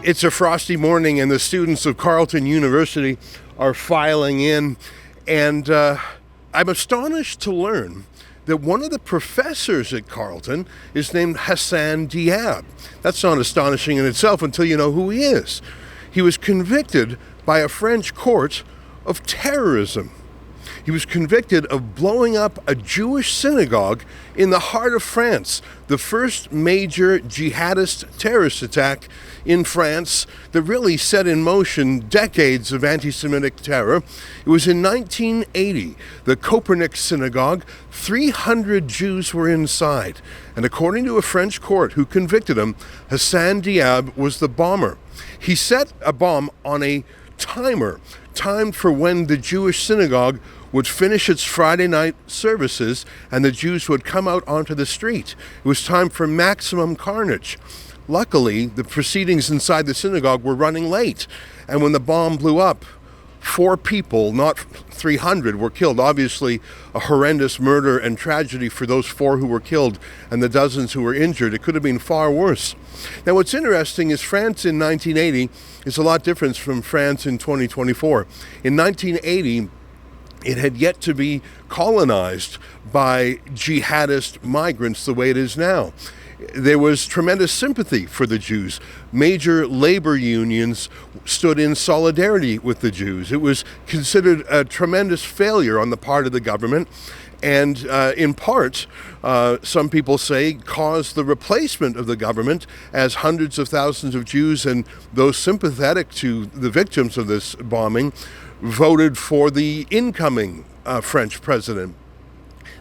It's a frosty morning and the students of Carleton University are filing in, and I'm astonished to learn that one of the professors at Carleton is named Hassan Diab. That's not astonishing in itself until you know who he is. He was convicted by a French court of terrorism. He was convicted of blowing up a Jewish synagogue in the heart of France, the first major jihadist terrorist attack in France that really set in motion decades of anti-Semitic terror. It was in 1980, the Copernic synagogue. 300 Jews were inside, and according to a French court who convicted him, Hassan Diab was the bomber. He set a bomb on a timer, timed for when the Jewish synagogue would finish its Friday night services and the Jews would come out onto the street. It was time for maximum carnage. Luckily, the proceedings inside the synagogue were running late, and when the bomb blew up, 4 people, not 300, were killed. Obviously, a horrendous murder and tragedy for those 4 who were killed and the dozens who were injured. It could have been far worse. Now, what's interesting is France in 1980 is a lot different from France in 2024. In 1980, it had yet to be colonized by jihadist migrants the way it is now. There was tremendous sympathy for the Jews. Major labor unions stood in solidarity with the Jews. It was considered a tremendous failure on the part of the government, and in part, some people say, caused the replacement of the government, as hundreds of thousands of Jews and those sympathetic to the victims of this bombing voted for the incoming French president.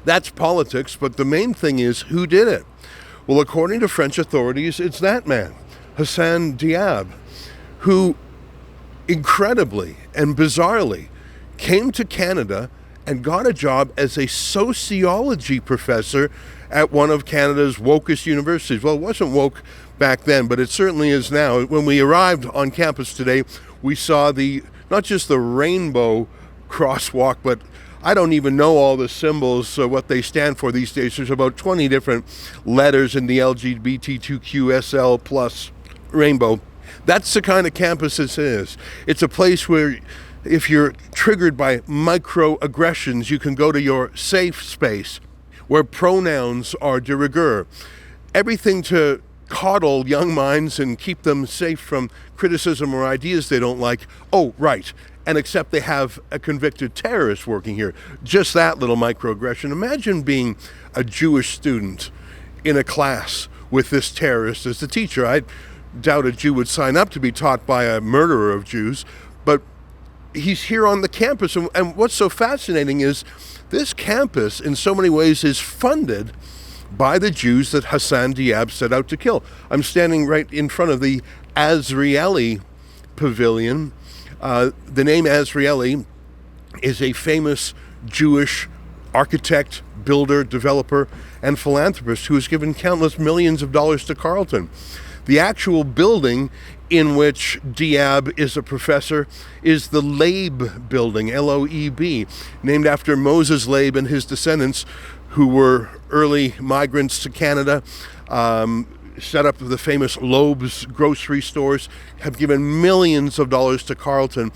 That's politics, but the main thing is, who did it? Well, according to French authorities, it's that man, Hassan Diab, who incredibly and bizarrely came to Canada and got a job as a sociology professor at one of Canada's wokest universities. Well, it wasn't woke back then, but it certainly is now. When we arrived on campus today, we saw not just the rainbow crosswalk, but I don't even know all the symbols, what they stand for these days. There's about 20 different letters in the LGBTQSL plus rainbow. That's the kind of campus this is. It's a place where if you're triggered by microaggressions, you can go to your safe space where pronouns are de rigueur. Everything to coddle young minds and keep them safe from criticism or ideas they don't like. Oh, right. And except they have a convicted terrorist working here. Just that little microaggression. Imagine being a Jewish student in a class with this terrorist as the teacher. I doubt a Jew would sign up to be taught by a murderer of Jews, but he's here on the campus. And what's so fascinating is this campus, in so many ways, is funded by the Jews that Hassan Diab set out to kill. I'm standing right in front of the Azrieli Pavilion. The name Azrieli is a famous Jewish architect, builder, developer, and philanthropist who has given countless millions of dollars to Carleton. The actual building in which Diab is a professor is the Leib building, L-O-E-B, named after Moses Leib and his descendants who were early migrants to Canada, set up the famous Loeb's grocery stores, have given millions of dollars to Carleton.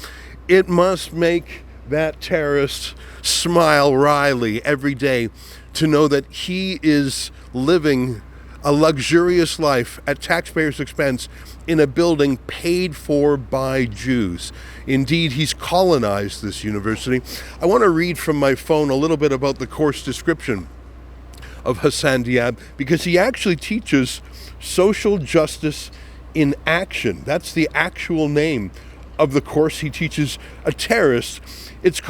It must make that terrorist smile wryly every day to know that he is living a luxurious life at taxpayers' expense in a building paid for by Jews. Indeed, he's colonized this university. I want to read from my phone a little bit about the course description of Hassan Diab, because he actually teaches social justice in action. That's the actual name of the course he teaches a terrorist. It's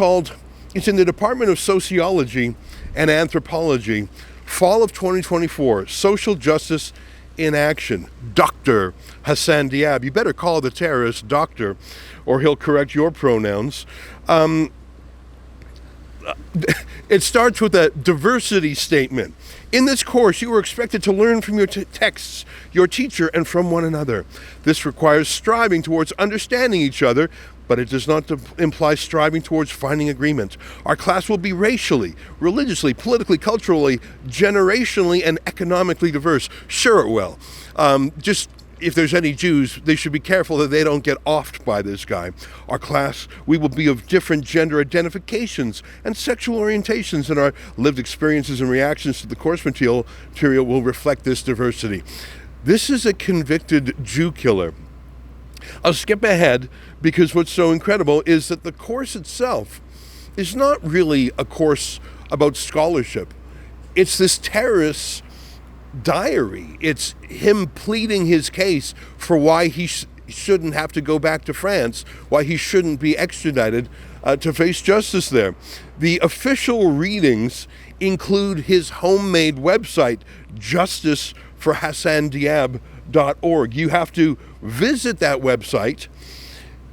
in the Department of Sociology and Anthropology, fall of 2024, Social Justice in Action. Dr. Hassan Diab. You better call the terrorist doctor, or he'll correct your pronouns. It starts with a diversity statement. In this course, you are expected to learn from your texts, your teacher, and from one another. This requires striving towards understanding each other, but it does not imply striving towards finding agreement. Our class will be racially, religiously, politically, culturally, generationally, and economically diverse. Sure it will. Just if there's any Jews, they should be careful that they don't get offed by this guy. Our class, we will be of different gender identifications and sexual orientations, and our lived experiences and reactions to the course material will reflect this diversity. This is a convicted Jew killer. I'll skip ahead because what's so incredible is that the course itself is not really a course about scholarship. It's this terrorist's diary. It's him pleading his case for why he shouldn't have to go back to France, why he shouldn't be extradited to face justice there. The official readings include his homemade website, justiceforhassandiab.org. You have to visit that website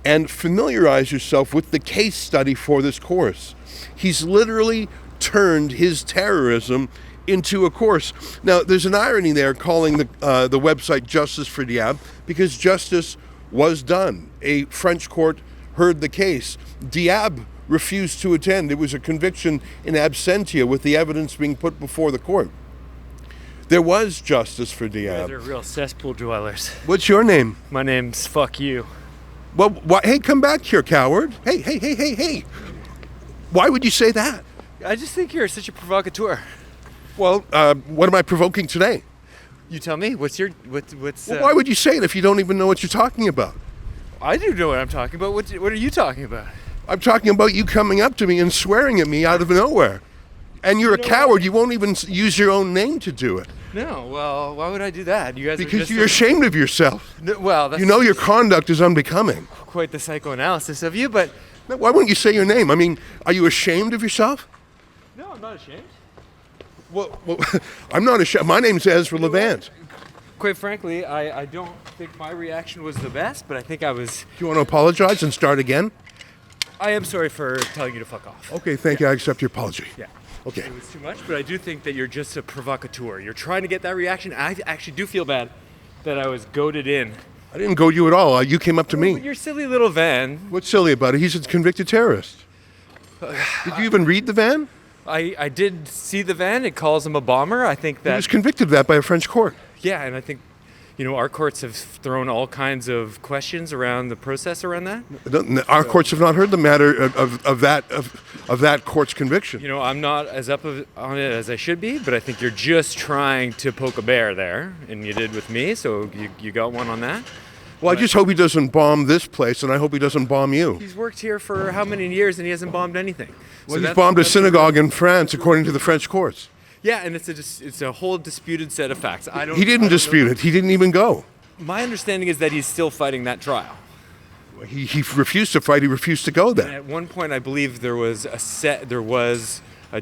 and familiarize yourself with the case study for this course. He's literally turned his terrorism into a course. Now, there's an irony there calling the website Justice for Diab, because justice was done. A French court heard the case. Diab refused to attend. It was a conviction in absentia with the evidence being put before the court. There was justice for Diab. You guys are real cesspool dwellers. What's your name? My name's Fuck You. Well, hey, come back here, coward. Hey. Why would you say that? I just think you're such a provocateur. Well, what am I provoking today? You tell me. What's? Well, why would you say it if you don't even know what you're talking about? I do know what I'm talking about. What are you talking about? I'm talking about you coming up to me and swearing at me out of nowhere. And you're a coward. You won't even use your own name to do it. No. Well, why would I do that? You guys because you're ashamed of yourself. No, well, that's your conduct is unbecoming. Quite the psychoanalysis of you, but why wouldn't you say your name? I mean, are you ashamed of yourself? No, I'm not ashamed. Well, I'm not ashamed. My name's Ezra Levant. Quite frankly, I don't think my reaction was the best, but I think I was... Do you want to apologize and start again? I am sorry for telling you to fuck off. Okay, thank you. I accept your apology. Yeah. Okay. It was too much, but I do think that you're just a provocateur. You're trying to get that reaction. I actually do feel bad that I was goaded in. I didn't goad you at all. You came up to me. Your silly little van. What's silly about it? He's a convicted terrorist. Did you even read the van? I did see the van. It calls him a bomber. I think that... He was convicted of that by a French court. Yeah, and I think, our courts have thrown all kinds of questions around the process around that. Our courts have not heard the matter of that court's conviction. I'm not as up on it as I should be, but I think you're just trying to poke a bear there, and you did with me, so you got one on that. Well, I just hope he doesn't bomb this place, and I hope he doesn't bomb you. He's worked here for how many years, and he hasn't bombed anything. Well, he's bombed a synagogue in France, according to the French courts. Yeah, and it's a whole disputed set of facts. He didn't dispute it. He didn't even go. My understanding is that he's still fighting that trial. He refused to fight. He refused to go there. And at one point, I believe there was a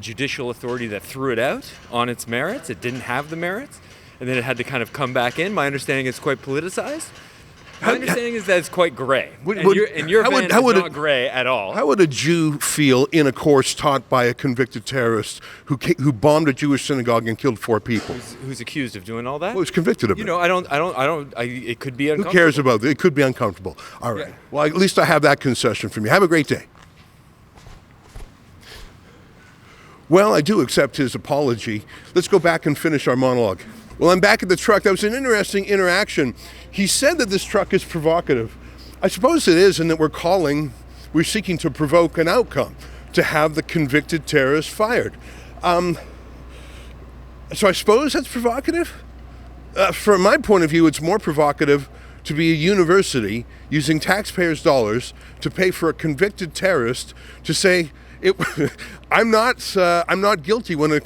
judicial authority that threw it out on its merits. It didn't have the merits, and then it had to kind of come back in. My understanding is quite politicized. My understanding is that it's quite gray. Your van is not gray at all. How would a Jew feel in a course taught by a convicted terrorist who bombed a Jewish synagogue and killed 4 people? Who's accused of doing all that? Who's convicted of it? It could be uncomfortable. Who cares about it? It could be uncomfortable. All right. Yeah. Well, at least I have that concession from you. Have a great day. Well, I do accept his apology. Let's go back and finish our monologue. Well, I'm back at the truck. That was an interesting interaction. He said that this truck is provocative. I suppose it is, and that we're seeking to provoke an outcome, to have the convicted terrorist fired. So I suppose that's provocative? From my point of view, it's more provocative to be a university using taxpayers' dollars to pay for a convicted terrorist to say, I'm not guilty when a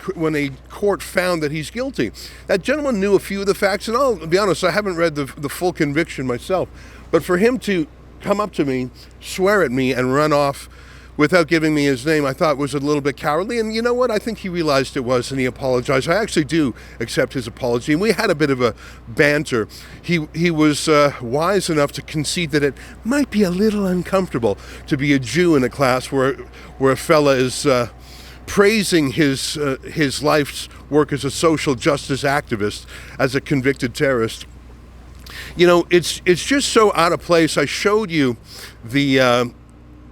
court found that he's guilty. That gentleman knew a few of the facts, and I'll be honest, I haven't read the full conviction myself. But for him to come up to me, swear at me, and run off without giving me his name, I thought was a little bit cowardly. And you know what? I think he realized it was, and he apologized. I actually do accept his apology. And we had a bit of a banter. He was wise enough to concede that it might be a little uncomfortable to be a Jew in a class where a fella is praising his life's work as a social justice activist, as a convicted terrorist. It's just so out of place. I showed you the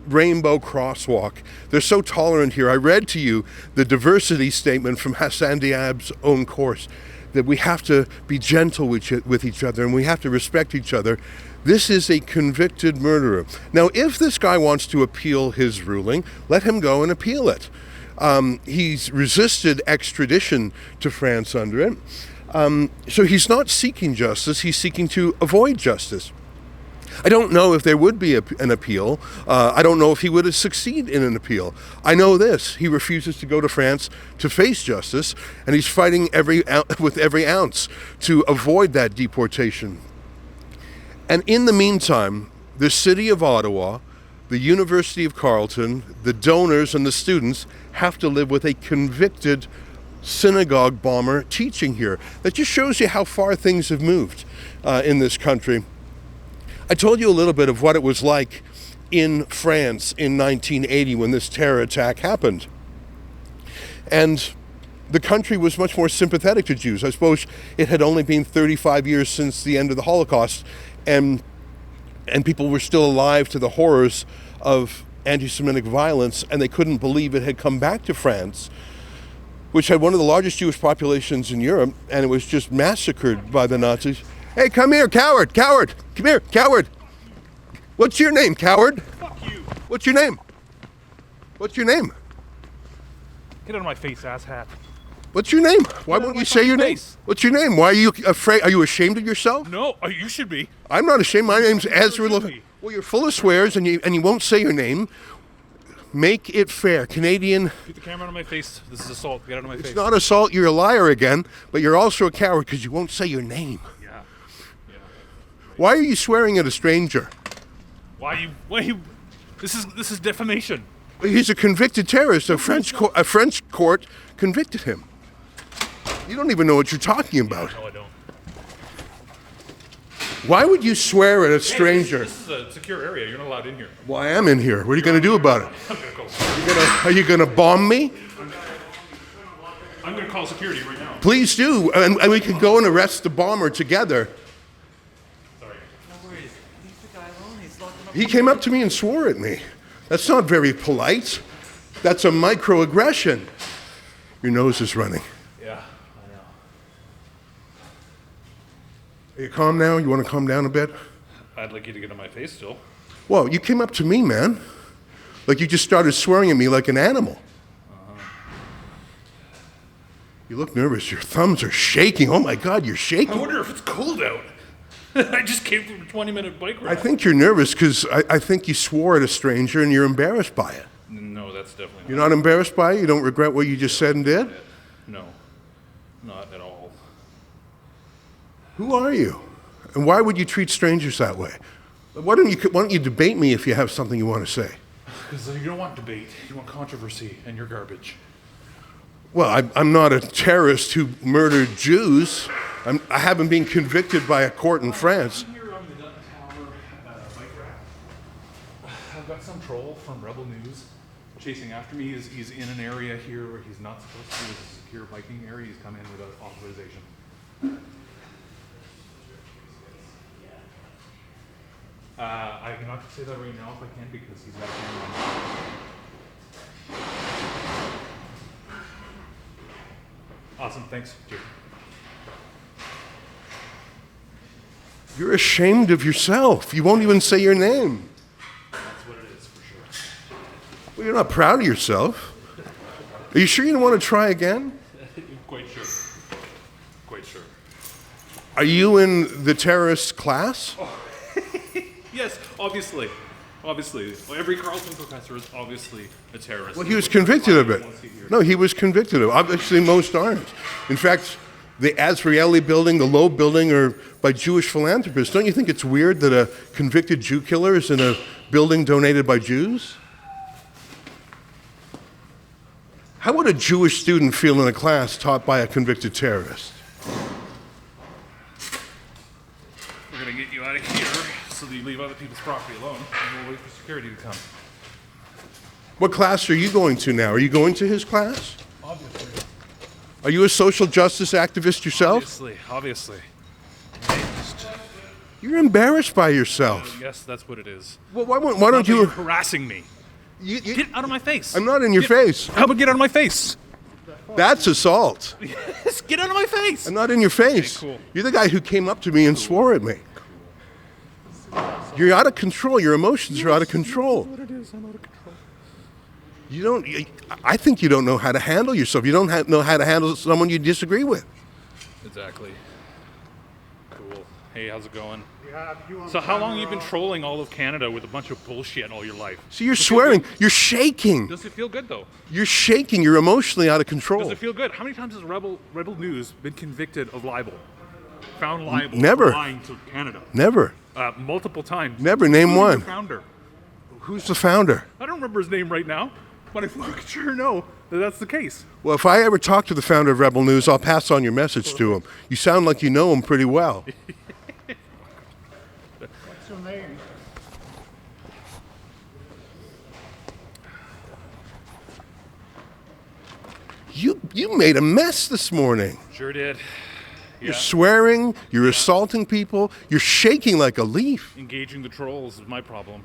rainbow crosswalk. They're so tolerant here. I read to you the diversity statement from Hassan Diab's own course. that we have to be gentle with each other and we have to respect each other. This is a convicted murderer. Now, if this guy wants to appeal his ruling, let him go and appeal it. He's resisted extradition to France under it. So he's not seeking justice, he's seeking to avoid justice. I don't know if there would be an appeal. I don't know if he would succeed in an appeal. I know this: he refuses to go to France to face justice, and he's fighting with every ounce to avoid that deportation. And in the meantime, the city of Ottawa, the University of Carleton, the donors and the students have to live with a convicted synagogue bomber teaching here. That just shows you how far things have moved in this country. I told you a little bit of what it was like in France in 1980 when this terror attack happened. And the country was much more sympathetic to Jews. I suppose it had only been 35 years since the end of the Holocaust, and people were still alive to the horrors of anti-Semitic violence, and they couldn't believe it had come back to France, which had one of the largest Jewish populations in Europe, and it was just massacred by the Nazis. Hey, come here, coward, coward. Come here, coward. What's your name, coward? Fuck you. What's your name? What's your name? Get out of my face, asshat. What's your name? Why won't you say your name? What's your name? Why are you afraid? Are you ashamed of yourself? No, you should be. I'm not ashamed. My name's Ezra Levant. Well, you're full of swears and you won't say your name. Make it fair. Canadian. Keep the camera out of my face. This is assault. Get out of my face. It's not assault. You're a liar again, but you're also a coward because you won't say your name. Yeah. Why are you swearing at a stranger? Why you? This is defamation. He's a convicted terrorist. A French court convicted him. You don't even know what you're talking about. No, I don't. Why would you swear at a stranger? Hey, this is a secure area. You're not allowed in here. Well, I am in here. What are you going to do about it? I'm gonna call. Are you going to bomb me? I'm gonna call security right now. Please do, and we can go and arrest the bomber together. Sorry. No worries. Leave the guy alone. He's locked him up. He came up to me and swore at me. That's not very polite. That's a microaggression. Your nose is running. Yeah, I know. Are you calm now? You want to calm down a bit? I'd like you to get in my face still. Well, you came up to me, man. Like you just started swearing at me like an animal. You look nervous. Your thumbs are shaking. Oh my God, you're I shaking. wonder if it's cold out. I just came from a 20-minute bike ride. I think you're nervous because I think you swore at a stranger and you're embarrassed by it. No, that's definitely You're not embarrassed by it? You don't regret what you just said and did? No, not at all. Who are you? And why would you treat strangers that way? Why don't you debate me if you have something you want to say? Because you don't want debate. You want controversy, and you're garbage. Well, I'm not a terrorist who murdered Jews. I haven't been convicted by a court in France. I'm here on the Dutton Tower bike rack. I've got some troll from Rebel News chasing after me. He's in an area here where he's not supposed to be. It's a secure biking area. He's come in without authorization. I cannot say that right now if I can because he's got a camera on. Awesome, thanks. Cheers. You're ashamed of yourself. You won't even say your name. That's what it is, for sure. Well, you're not proud of yourself. Are you sure you don't want to try again? Quite sure. Quite sure. Are you in the terrorist class? Yes, obviously. Obviously. Well, every Carleton professor is obviously a terrorist. Well, he was convicted of it. No, he was convicted of it. Obviously, most aren't. In fact, the Azrieli building, the Loeb building, are by Jewish philanthropists. Don't you think it's weird that a convicted Jew killer is in a building donated by Jews? How would a Jewish student feel in a class taught by a convicted terrorist? We're going to get you out of here so that you leave other people's property alone, and we'll wait for security to come. What class are you going to now? Are you going to his class? Obviously. Are you a social justice activist yourself? Obviously. You're embarrassed by yourself. Yes, that's what it is. Well, why don't you... You're harassing me. You, Get out of my face. I'm not in your face. How about get out of my face? That's assault. Just get out of my face. I'm not in your face. Okay, cool. You're the guy who came up to me and swore at me. You're out of control. Your emotions are out of control. What it is, I'm out of control. You don't. I think you don't know how to handle yourself. You don't know how to handle someone you disagree with. Exactly. Cool. Hey, how's it going? So how long have you been trolling all of Canada with a bunch of bullshit all your life? So you're swearing. You're shaking. Does it feel good though? You're shaking. You're emotionally out of control. Does it feel good? How many times has Rebel News been convicted of libel? Found liable Never. for lying to Canada? Never. Multiple times. Never. Name Including one. the founder. Who's the founder? I don't remember his name right now, but I sure know that that's the case. Well, if I ever talk to the founder of Rebel News, I'll pass on your message to him. You sound like you know him pretty well. What's your name? You made a mess this morning. Sure did. You're swearing, you're assaulting people, you're shaking like a leaf. Engaging the trolls is my problem.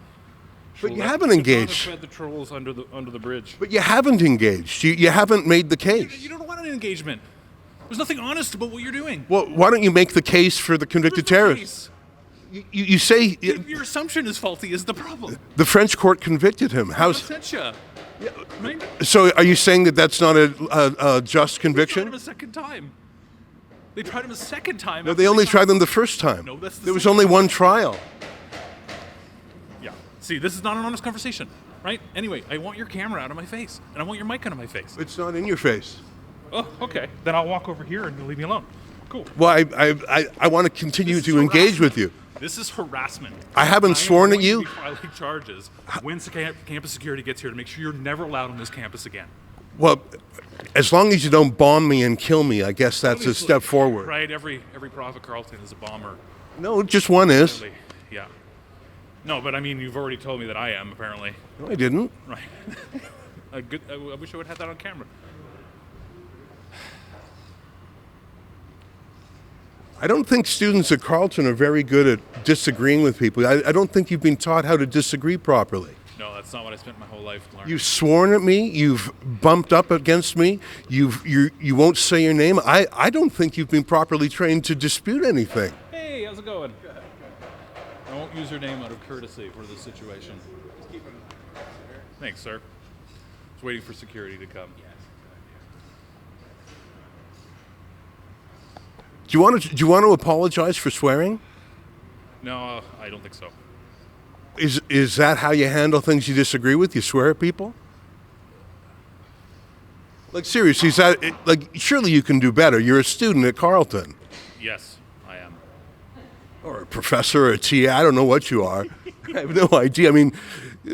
But you haven't engaged. Fed the trolls under the bridge. But you haven't engaged. You haven't made the case. You don't want an engagement. There's nothing honest about what you're doing. Well, why don't you make the case for the convicted There's no terrorist? You say Your assumption is faulty is the problem. the French court convicted him. How's Absentia. Right? so? Are you saying that that's not a just They tried conviction? him a second time. They tried him a second time. No, after they only got- tried them the first time. No, that's the there was second only time. one trial. Yeah. See, this is not an honest conversation, right? Anyway, I want your camera out of my face, and I want your mic out of my face. It's not in your face. Oh, okay. Then I'll walk over here and you'll leave me alone. Cool. Well, I want to continue This is to engage harassment. with you. This is harassment. I haven't am sworn at going to you. be filing charges when campus security gets here to make sure you're never allowed on this campus again. Well, as long as you don't bomb me and kill me, I guess that's a Obviously, step forward. Right? Every prof at Carleton is a bomber. No, just one is. Really. Yeah. No, but I mean, you've already told me that I am, apparently. No, I didn't. Right. I wish I would have that on camera. I don't think students at Carleton are very good at disagreeing with people. I don't think you've been taught how to disagree properly. No, that's not what I spent my whole life learning. You've sworn at me. You've bumped up against me. You won't say your name. I don't think you've been properly trained to dispute anything. Hey, how's it going? I won't use your name out of courtesy for this situation. Thanks, sir. Just waiting for security to come. Do you want to apologize for swearing? No, I don't think so. Is that how you handle things you disagree with? You swear at people? Like seriously, is that like surely you can do better? You're a student at Carleton, Yes, I am. or a professor, or a TA. I don't know what you are. I have no idea. I mean,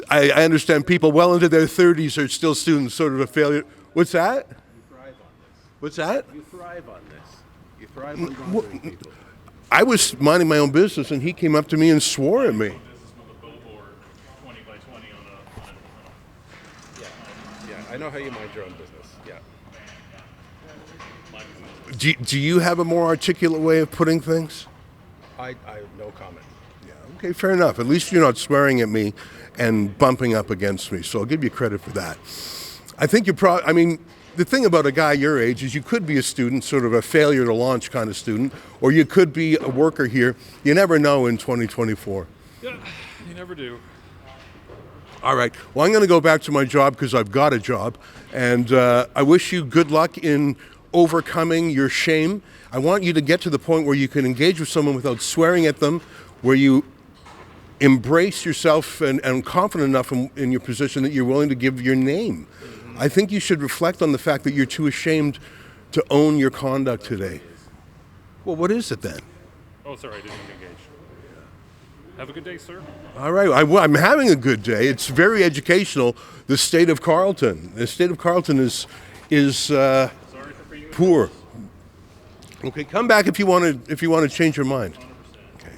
I understand people well into their 30s are still students, sort of a failure. What's that? You thrive on this. What's that? You thrive on this. You thrive on bothering people. I was minding my own business, and he came up to me and swore at me. This is with a billboard 20 by 20 on a Yeah, I know how you mind your own business. Yeah. Do you have a more articulate way of putting things? I no comment. Yeah. Okay, fair enough. At least you're not swearing at me and bumping up against me, so I'll give you credit for that. I think I mean, the thing about a guy your age is you could be a student, sort of a failure to launch kind of student, or you could be a worker here. You never know in 2024. Yeah, you never do. All right. Well, I'm going to go back to my job because I've got a job, and I wish you good luck in overcoming your shame. I want you to get to the point where you can engage with someone without swearing at them, where you embrace yourself and confident enough in your position that you're willing to give your name. I think you should reflect on the fact that you're too ashamed to own your conduct today. Well, what is it then? Oh, sorry, I didn't engage. Have a good day, sir. All right, I'm having a good day. It's very educational. The state of Carleton. The state of Carleton is Sorry for being poor. Okay, come back if you want to change your mind. Okay.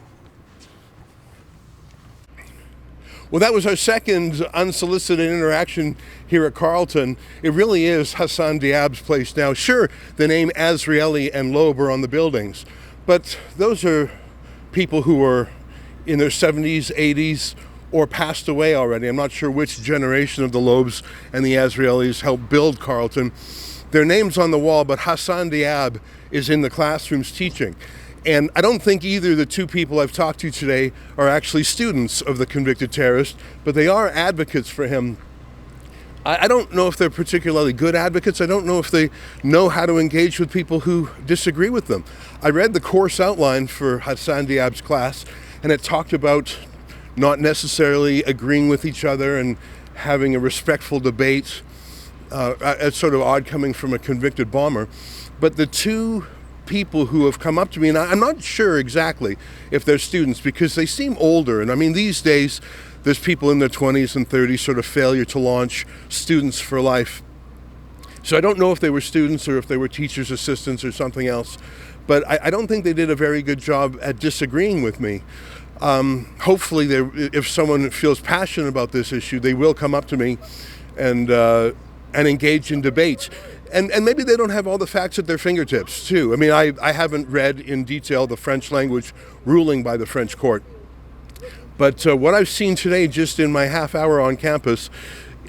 Well, that was our second unsolicited interaction here at Carleton. It really is Hassan Diab's place now. Sure, the name Azraeli and Loeb are on the buildings, but those are people who are in their 70s, 80s, or passed away already. I'm not sure which generation of the Loebs and the Azraelis helped build Carleton. their name's on the wall, but Hassan Diab is in the classrooms teaching. And I don't think either of the two people I've talked to today are actually students of the convicted terrorist, but they are advocates for him. I don't know if they're particularly good advocates. I don't know if they know how to engage with people who disagree with them. I read the course outline for Hassan Diab's class, and it talked about not necessarily agreeing with each other and having a respectful debate. It's sort of odd coming from a convicted bomber. But the two people who have come up to me, and I'm not sure exactly if they're students because they seem older. And I mean, these days, there's people in their 20s and 30s, sort of failure to launch students for life. So I don't know if they were students or if they were teachers' assistants or something else. But I don't think they did a very good job at disagreeing with me. Hopefully, if someone feels passionate about this issue, they will come up to me and engage in debate. And maybe they don't have all the facts at their fingertips, too. I mean, I haven't read in detail the French language ruling by the French court. But what I've seen today, just in my half hour on campus,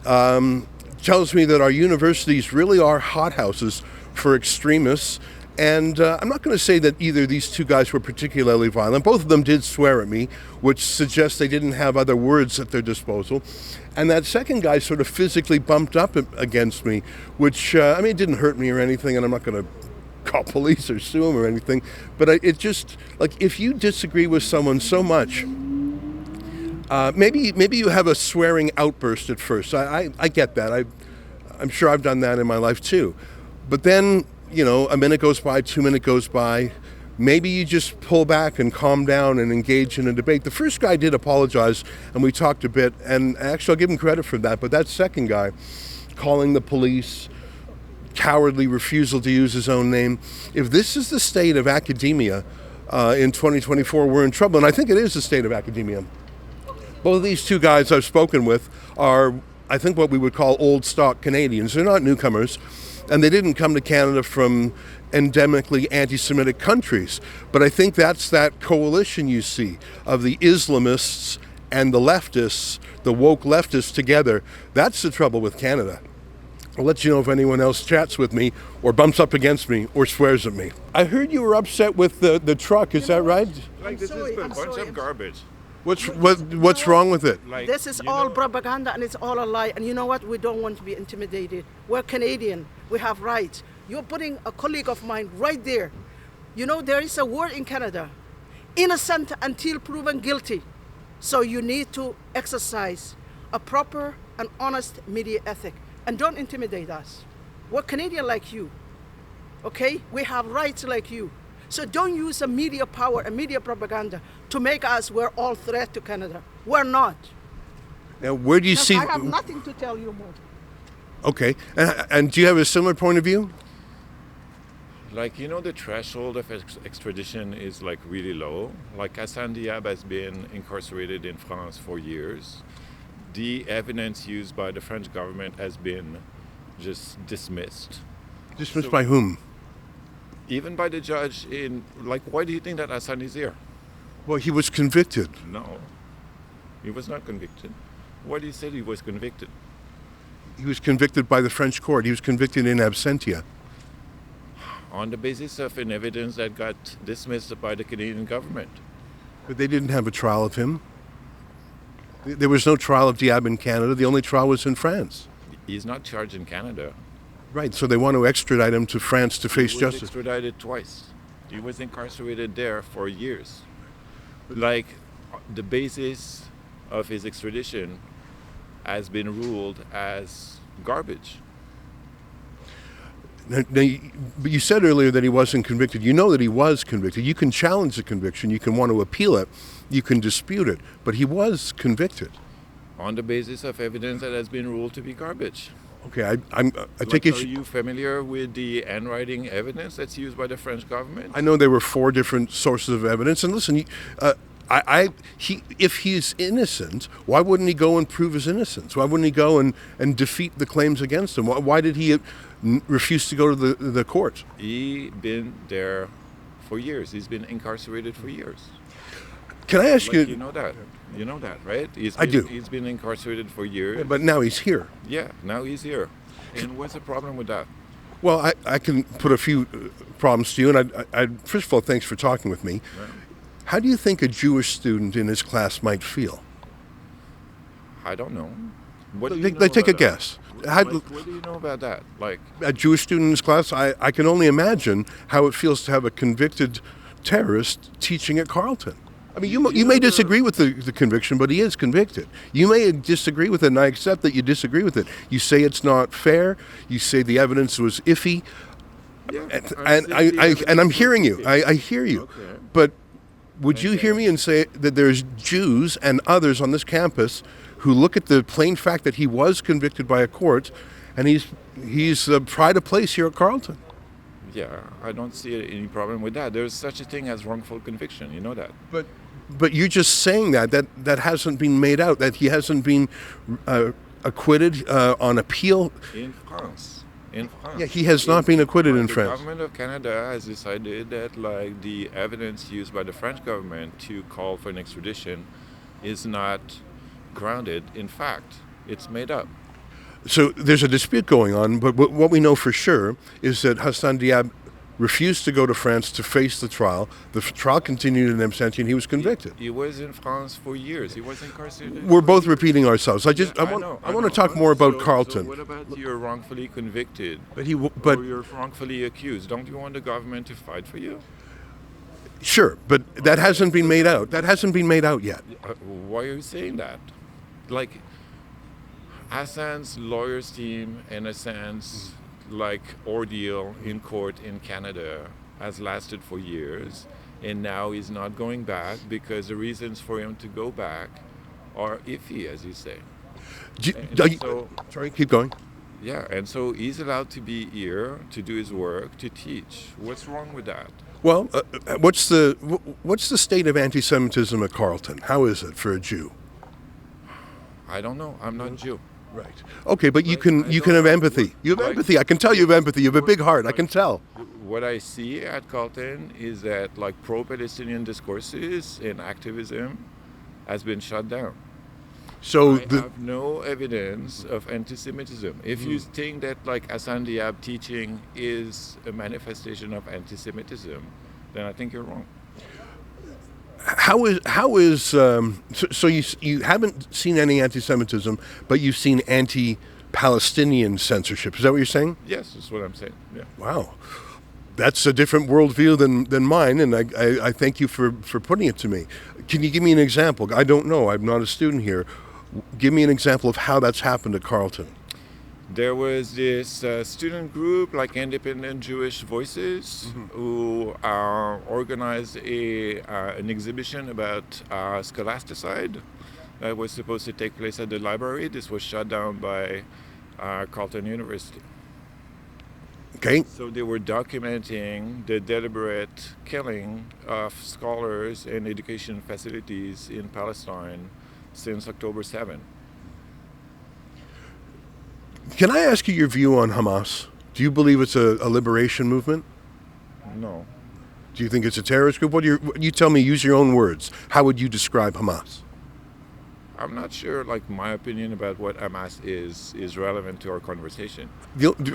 tells me that our universities really are hothouses for extremists. And I'm not going to say that either of these two guys were particularly violent. Both of them did swear at me, which suggests they didn't have other words at their disposal. And that second guy sort of physically bumped up against me, which, I mean, it didn't hurt me or anything, and I'm not going to call police or sue him or anything. But it just, like, if you disagree with someone so much, maybe you have a swearing outburst at first. I get that. I'm sure I've done that in my life too. But then, you know, a minute goes by, 2 minutes goes by. Maybe you just pull back and calm down and engage in a debate. The first guy did apologize, and we talked a bit, and actually I'll give him credit for that. But that second guy, calling the police, cowardly refusal to use his own name. If this is the state of academia in 2024, we're in trouble. And I think it is the state of academia. Both of these two guys I've spoken with are, I think, what we would call old stock Canadians. They're not newcomers, and they didn't come to Canada from endemically anti-Semitic countries. But I think that's that coalition you see of the Islamists and the leftists, the woke leftists together. That's the trouble with Canada. I'll let you know if anyone else chats with me or bumps up against me or swears at me. I heard you were upset with the truck, is that right? Like, this is a bunch of garbage. What's wrong with it? Like, This is all propaganda and it's all a lie. And you know what? We don't want to be intimidated. We're Canadian. We have rights. You're putting a colleague of mine right there. You know, there is a word in Canada, innocent until proven guilty. So you need to exercise a proper and honest media ethic. And don't intimidate us. We're Canadian like you. Okay? We have rights like you. So don't use a media power and media propaganda to make us, we're all threat to Canada. We're not. Now, where do you see... I have nothing to tell you more. Okay. And do you have a similar point of view? Like, you know, the threshold of extradition is like really low. Like, Hassan Diab has been incarcerated in France for years. The evidence used by the French government has been just dismissed. Dismissed by whom? Even by the judge in, like, why do you think that Hassan is here? Well, he was convicted. No, he was not convicted. Why do you say he was convicted? He was convicted by the French court. He was convicted in absentia. On the basis of an evidence that got dismissed by the Canadian government. But they didn't have a trial of him. There was no trial of Diab in Canada. The only trial was in France. He's not charged in Canada. Right, so they want to extradite him to France to face He was justice. extradited twice. He was incarcerated there for years. Like, the basis of his extradition has been ruled as garbage. But you said earlier that he wasn't convicted. You know that he was convicted. You can challenge the conviction. You can want to appeal it. You can dispute it. But he was convicted. On the basis of evidence that has been ruled to be garbage. Okay, I take Like, it. are you familiar with the handwriting evidence that's used by the French government? I know there were 4 different sources of evidence. And listen, if he's innocent, why wouldn't he go and prove his innocence? Why wouldn't he go and defeat the claims against him? Why did he refuse to go to the court? He's been there for years. He's been incarcerated for years. Can I ask Like, you? you know that. You know that, right? I do. He's been incarcerated for years. But now he's here. Yeah, now he's here. And what's the problem with that? Well, I can put a few problems to you, and first of all, thanks for talking with me. Right. How do you think a Jewish student in his class might feel? I don't know. What do you know They take a about that? guess. What do you know about that? Like, A Jewish student in his class, I can only imagine how it feels to have a convicted terrorist teaching at Carleton. I mean, you may disagree with the conviction, but he is convicted. You may disagree with it, and I accept that you disagree with it. You say it's not fair. You say the evidence was iffy. yeah, And I'm hearing you. I hear you. Okay. But would you hear me and say that there's Jews and others on this campus who look at the plain fact that he was convicted by a court, and he's pride of place here at Carleton? Yeah, I don't see any problem with that. There's such a thing as wrongful conviction. You know that. But you're just saying that hasn't been made out, that he hasn't been acquitted on appeal. In France. Yeah, he has not been acquitted in France. The government of Canada has decided that like the evidence used by the French government to call for an extradition is not grounded in fact. It's made up. So there's a dispute going on, but what we know for sure is that Hassan Diab refused to go to France to face the trial. The trial continued in absentia, and he was convicted. He was in France for years. He was incarcerated. We're both repeating ourselves. I know. want to talk more about Carleton. So what about you're wrongfully convicted? But Or you're wrongfully accused. Don't you want the government to fight for you? sure, but that hasn't been made out. That hasn't been made out yet. Why are you saying that? Like, Hassan's lawyers team, in a sense, like ordeal in court in Canada has lasted for years, and now he's not going back because the reasons for him to go back are iffy, as you say. Sorry, keep going. Yeah, and so he's allowed to be here to do his work, to teach. What's wrong with that? Well, what's the state of anti-Semitism at Carleton? How is it for a Jew? I don't know. I'm not Jew. Right. Okay, but you can have empathy. You have empathy. I can tell you have empathy. You have a big heart. I can tell. What I see at Carleton is that like pro-Palestinian discourses and activism has been shut down. So I have no evidence of anti-Semitism. If you think that like Hassan Diab teaching is a manifestation of anti-Semitism, then I think you're wrong. So you haven't seen any anti-Semitism, but you've seen anti-Palestinian censorship. Is that what you're saying? Yes, that's what I'm saying. Yeah. Wow, that's a different worldview than mine, and I thank you for putting it to me. Can you give me an example? I don't know. I'm not a student here. Give me an example of how that's happened at Carleton. There was this student group, like Independent Jewish Voices, who organized an exhibition about scholasticide that was supposed to take place at the library. This was shut down by Carleton University. Okay. So they were documenting the deliberate killing of scholars and education facilities in Palestine since October 7. Can I ask you your view on Hamas? Do you believe it's a liberation movement? No. Do you think it's a terrorist group? You tell me, use your own words. How would you describe Hamas? I'm not sure, like, my opinion about what Hamas is relevant to our conversation.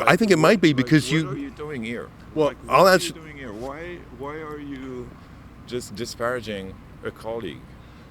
I think it might be because What are you doing here? Well, I'll answer. What are you doing here? Why are you just disparaging a colleague?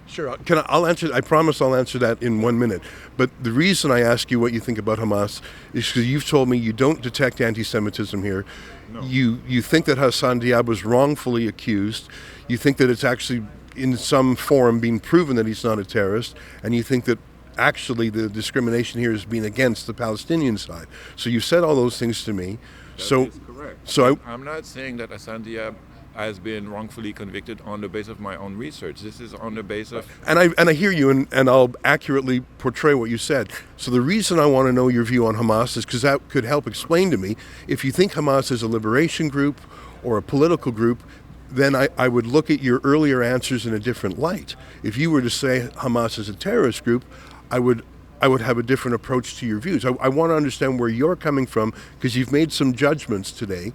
Sure. I'll answer. I promise I'll answer that in 1 minute. But the reason I ask you what you think about Hamas is because you've told me you don't detect anti-Semitism here. No. You think that Hassan Diab was wrongfully accused. You think that it's actually in some form being proven that he's not a terrorist, and you think that actually the discrimination here is being against the Palestinian side. So you said all those things to me. That is correct. So I'm not saying that Hassan Diab has been wrongfully convicted on the basis of my own research. This is on the basis of... And I hear you, and I'll accurately portray what you said. So the reason I want to know your view on Hamas is because that could help explain to me, if you think Hamas is a liberation group or a political group, then I would look at your earlier answers in a different light. If you were to say Hamas is a terrorist group, I would have a different approach to your views. I want to understand where you're coming from, because you've made some judgments today.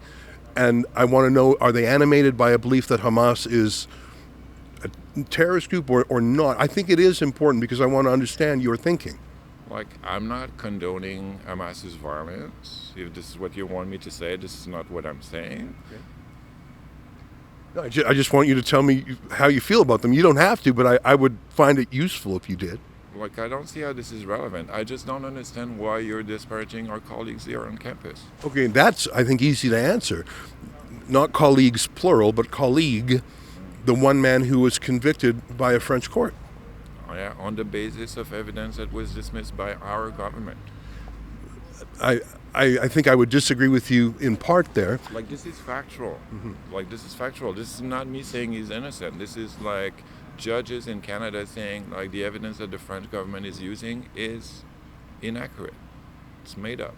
And I want to know, are they animated by a belief that Hamas is a terrorist group or not? I think it is important because I want to understand your thinking. Like, I'm not condoning Hamas's violence. If this is what you want me to say, this is not what I'm saying. Okay. No, I just want you to tell me how you feel about them. You don't have to, but I would find it useful if you did. Like, I don't see how this is relevant. I just don't understand why you're disparaging our colleagues here on campus. Okay, that's, I think, easy to answer. Not colleagues, plural, but colleague, the one man who was convicted by a French court. Yeah, on the basis of evidence that was dismissed by our government. I think I would disagree with you in part there. Like, this is factual. Like, this is factual. This is not me saying he's innocent. This is like judges in Canada saying, like, the evidence that the French government is using is inaccurate. It's made up.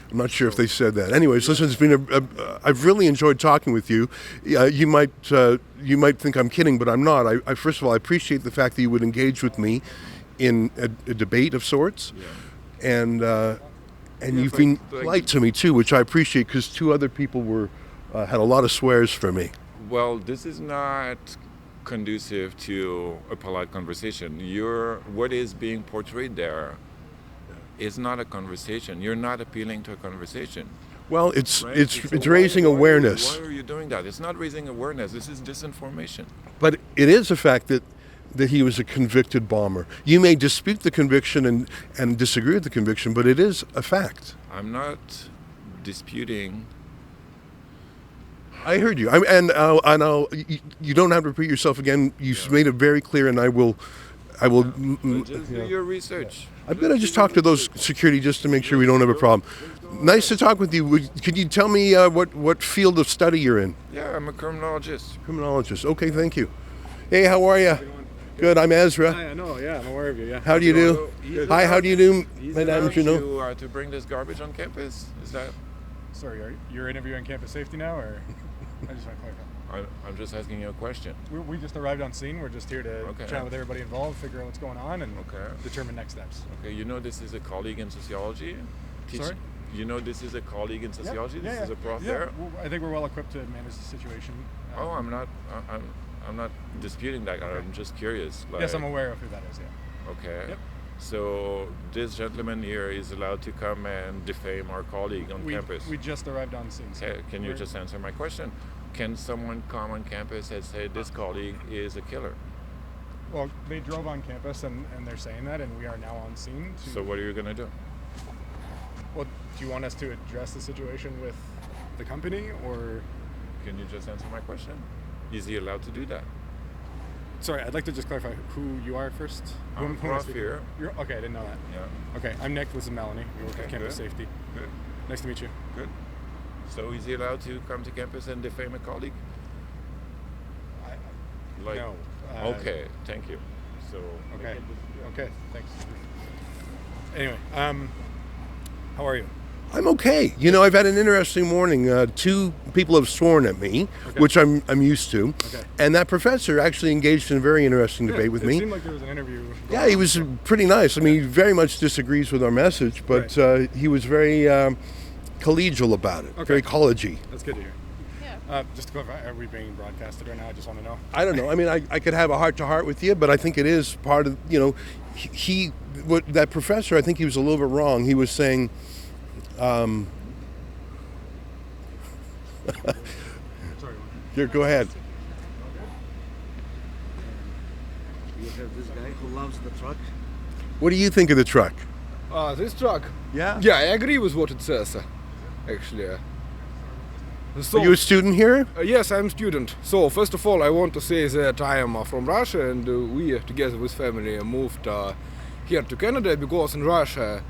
I'm not sure if they said that. Anyways, listen, it's been I've really enjoyed talking with you. You might think I'm kidding, but I'm not. I first of all, I appreciate the fact that you would engage with me in a debate of sorts, and you've been polite to me too, which I appreciate, because two other people were had a lot of swears for me. Well, this is not conducive to a polite conversation. What is being portrayed there is not a conversation. You're not appealing to a conversation. Well, it's right? it's raising awareness. Why are you doing that? It's not raising awareness. This is disinformation. But it is a fact that he was a convicted bomber. You may dispute the conviction and disagree with the conviction, but it is a fact. I'm not disputing. I heard you. You don't have to repeat yourself again. You've made it very clear, and I will. Just do your research. I'm going to just talk to those security just to make sure we don't have a problem. Nice to talk with you. Could you tell me what field of study you're in? Yeah, I'm a criminologist. Criminologist. Okay, thank you. Hey, how are you? Good. I'm Ezra. Hi, I know. Yeah, I'm aware of you. Yeah. How do you do? Hi. How do you do, Madame Junot? To bring this garbage on campus? Is that? Sorry, you're interviewing campus safety now, or I just want to clarify. I'm just asking you a question. We just arrived on scene. We're just here to chat with everybody involved, figure out what's going on, and determine next steps. Okay, you know this is a colleague in sociology? Sorry? You know this is a colleague in sociology? Yeah, this is a prof there? Well, I think we're well equipped to manage the situation. I'm not disputing that. I'm just curious. Yes, I'm aware of who that is, yeah. Okay. Yep. So this gentleman here is allowed to come and defame our colleague on campus? We just arrived on scene. Okay, can you just answer my question? Can someone come on campus and say this colleague is a killer? Well, they drove on campus and they're saying that, and we are now on scene. So what are you going to do? Well, do you want us to address the situation with the company, or? Can you just answer my question? Is he allowed to do that? Sorry, I'd like to just clarify who you are first. I'm a prof here. Okay, I didn't know that. Yeah. Okay, I'm Nick. This is Melanie. We work at campus safety. Good. Nice to meet you. Good. So is he allowed to come to campus and defame a colleague? No. Okay, thank you. So. Okay, thanks. Anyway, how are you? I'm okay. You know, I've had an interesting morning. Two people have sworn at me, which I'm used to. Okay. And that professor actually engaged in a very interesting debate with me. It seemed like there was an interview. Yeah, he was pretty nice. I mean, he very much disagrees with our message, but he was very collegial about it, very collegey. That's good to hear. Yeah. Just to clarify, are we being broadcasted right now? I just want to know. I don't know. I mean, I could have a heart-to-heart with you, but I think it is part of, that professor, I think he was a little bit wrong. He was saying, here, go ahead. You have this guy who loves the truck. What do you think of the truck? This truck? Yeah. Yeah, I agree with what it says, actually. So, are you a student here? Yes, I'm a student. So, first of all, I want to say that I am from Russia, and we, together with family, moved here to Canada because in Russia,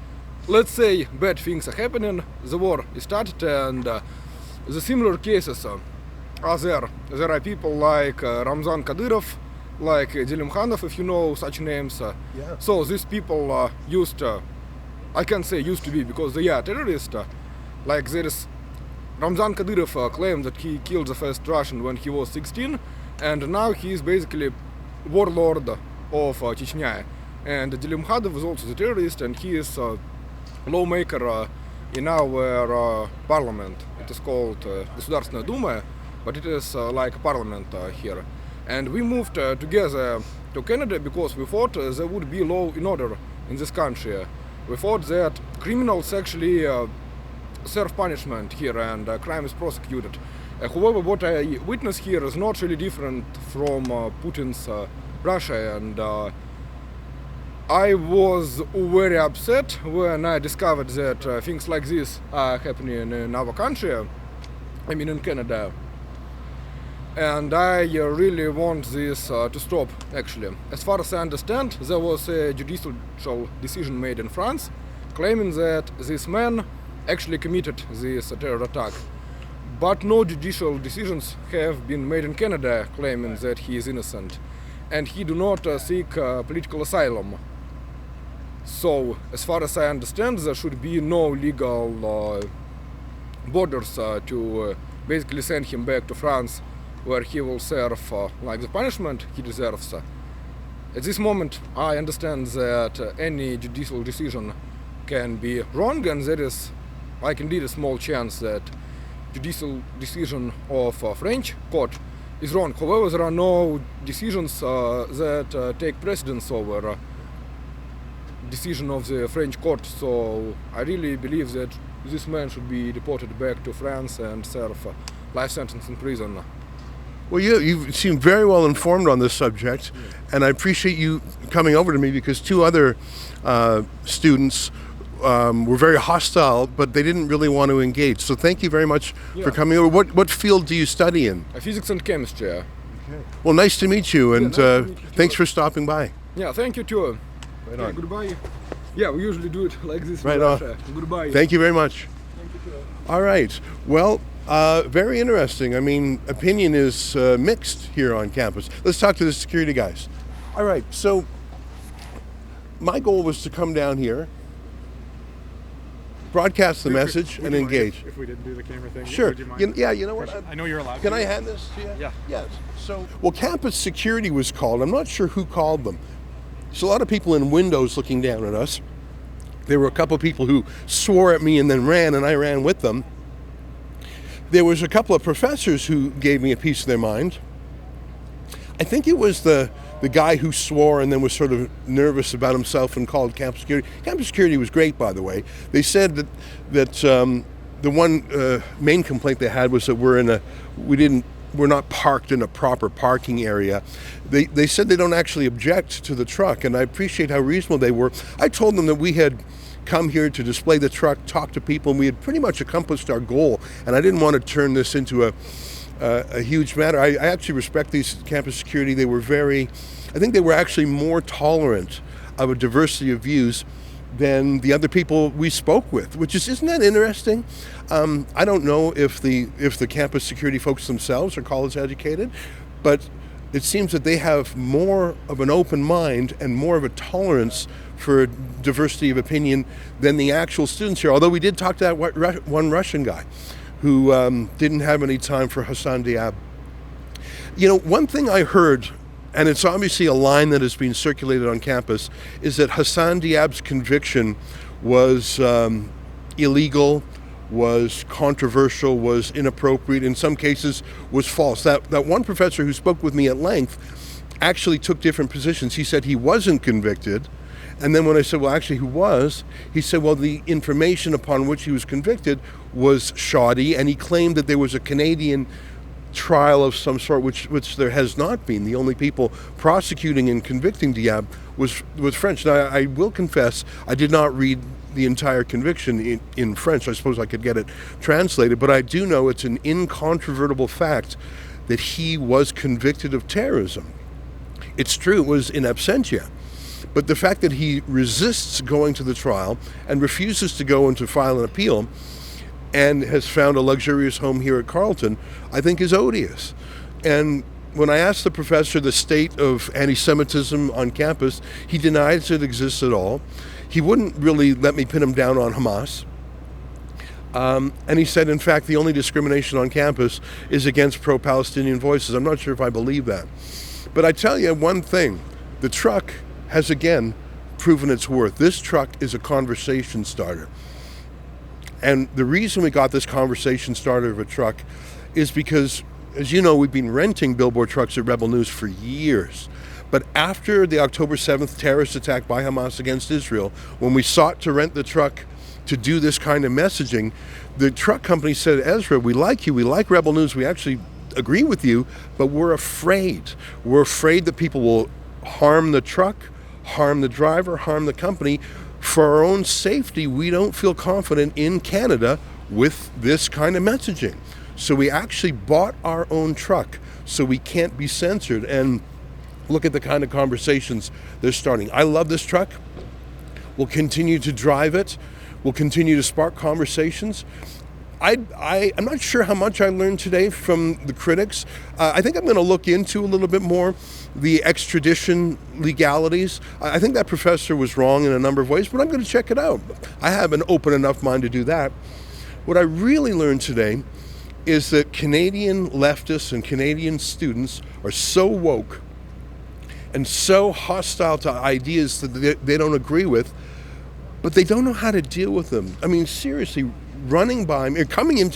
let's say, bad things are happening, the war is started, and the similar cases are there. There are people like Ramzan Kadyrov, like Dilimkhanov, if you know such names. Yeah. So these people used to, I can't say used to be because they are terrorists. Like there is Ramzan Kadyrov claimed that he killed the first Russian when he was 16, and now he is basically warlord of Chechnya. And Dilimkhanov is also the terrorist, and he is lawmaker in our parliament. It is called Государственная Дума, but it is like a parliament here. And we moved together to Canada because we thought there would be law in order in this country. We thought that criminals actually serve punishment here and crime is prosecuted. However, what I witness here is not really different from Putin's Russia, and I was very upset when I discovered that things like this are happening in our country, I mean in Canada. And I really want this to stop, actually. As far as I understand, there was a judicial decision made in France claiming that this man actually committed this terror attack. But no judicial decisions have been made in Canada claiming that he is innocent. And he do not seek political asylum. So, as far as I understand, there should be no legal borders to basically send him back to France, where he will serve like the punishment he deserves. At this moment, I understand that any judicial decision can be wrong, and there is, like indeed, a small chance that judicial decision of French court is wrong. However, there are no decisions that take precedence over decision of the French court, so I really believe that this man should be deported back to France and serve life sentence in prison. Well, you seem very well informed on this subject, and I appreciate you coming over to me because two other students were very hostile, but they didn't really want to engage. So thank you very much for coming over. What field do you study in? Physics and chemistry. Okay. Well, nice to meet you, and thanks for stopping by. Yeah, thank you too. Right on. Goodbye. Yeah, we usually do it like this. Right on. Goodbye. Thank you very much. Thank you too. All right. Well, very interesting. I mean, opinion is mixed here on campus. Let's talk to the security guys. All right. So my goal was to come down here, broadcast the message, and engage. If we didn't do the camera thing, sure. would you mind? Yeah, you know what? I know you're allowed. Can I hand this to you? Yeah. Yes. So, well, campus security was called. I'm not sure who called them. There's a lot of people in windows looking down at us. There were a couple of people who swore at me and then ran, and I ran with them. There was a couple of professors who gave me a piece of their mind. I think it was the guy who swore and then was sort of nervous about himself and called campus security. Campus security was great, by the way. They said that the one main complaint they had was that we're not parked in a proper parking area. They said they don't actually object to the truck, and I appreciate how reasonable they were. I told them that we had come here to display the truck, talk to people, and we had pretty much accomplished our goal, and I didn't want to turn this into a huge matter. I actually respect these campus security. I think they were actually more tolerant of a diversity of views than the other people we spoke with, isn't that interesting? I don't know if the campus security folks themselves are college educated, but it seems that they have more of an open mind and more of a tolerance for diversity of opinion than the actual students here. Although we did talk to that one Russian guy who didn't have any time for Hassan Diab. You know, one thing I heard, and it's obviously a line that has been circulated on campus, is that Hassan Diab's conviction was illegal, was controversial, was inappropriate, in some cases was false. That one professor who spoke with me at length actually took different positions. He said he wasn't convicted, and then when I said, well, actually who was? He said, well, the information upon which he was convicted was shoddy, and he claimed that there was a Canadian trial of some sort, which there has not been. The only people prosecuting and convicting Diab was French. Now, I will confess, I did not read the entire conviction in French. I suppose I could get it translated, but I do know it's an incontrovertible fact that he was convicted of terrorism. It's true, it was in absentia, but the fact that he resists going to the trial and refuses to go and to file an appeal and has found a luxurious home here at Carleton, I think is odious. And when I asked the professor the state of anti-Semitism on campus, he denies it exists at all. He wouldn't really let me pin him down on Hamas. And he said, in fact, the only discrimination on campus is against pro-Palestinian voices. I'm not sure if I believe that. But I tell you one thing, the truck has again proven its worth. This truck is a conversation starter. And the reason we got this conversation starter of a truck is because, as you know, we've been renting billboard trucks at Rebel News for years. But after the October 7th terrorist attack by Hamas against Israel, when we sought to rent the truck to do this kind of messaging, the truck company said, Ezra, we like you, we like Rebel News, we actually agree with you, but we're afraid. We're afraid that people will harm the truck, harm the driver, harm the company. For our own safety, we don't feel confident in Canada with this kind of messaging. So we actually bought our own truck so we can't be censored. And look at the kind of conversations they're starting. I love this truck. We'll continue to drive it. We'll continue to spark conversations. I'm not sure how much I learned today from the critics. I think I'm going to look into a little bit more the extradition legalities. I think that professor was wrong in a number of ways, but I'm going to check it out. I have an open enough mind to do that. What I really learned today is that Canadian leftists and Canadian students are so woke and so hostile to ideas that they don't agree with, but they don't know how to deal with them. I mean, seriously, running by me, coming up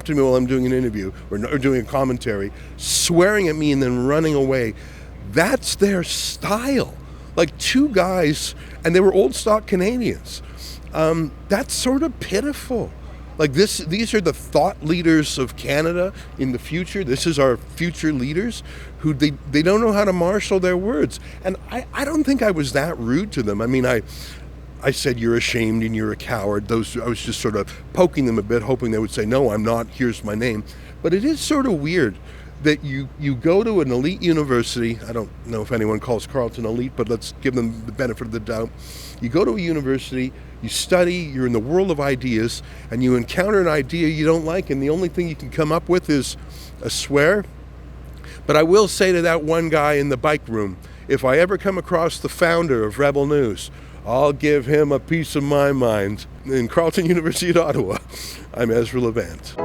to me while I'm doing an interview or doing a commentary, swearing at me and then running away. That's their style. Like two guys, and they were old stock Canadians. That's sort of pitiful. Like these are the thought leaders of Canada in the future. This is our future leaders who they don't know how to marshal their words. And I don't think I was that rude to them. I mean, I said, you're ashamed and you're a coward. I was just sort of poking them a bit, hoping they would say, no, I'm not, here's my name. But it is sort of weird that you go to an elite university. I don't know if anyone calls Carleton elite, but let's give them the benefit of the doubt. You go to a university, you study, you're in the world of ideas, and you encounter an idea you don't like, and the only thing you can come up with is a swear. But I will say to that one guy in the bike room, if I ever come across the founder of Rebel News, I'll give him a piece of my mind. In Carleton University at Ottawa, I'm Ezra Levant.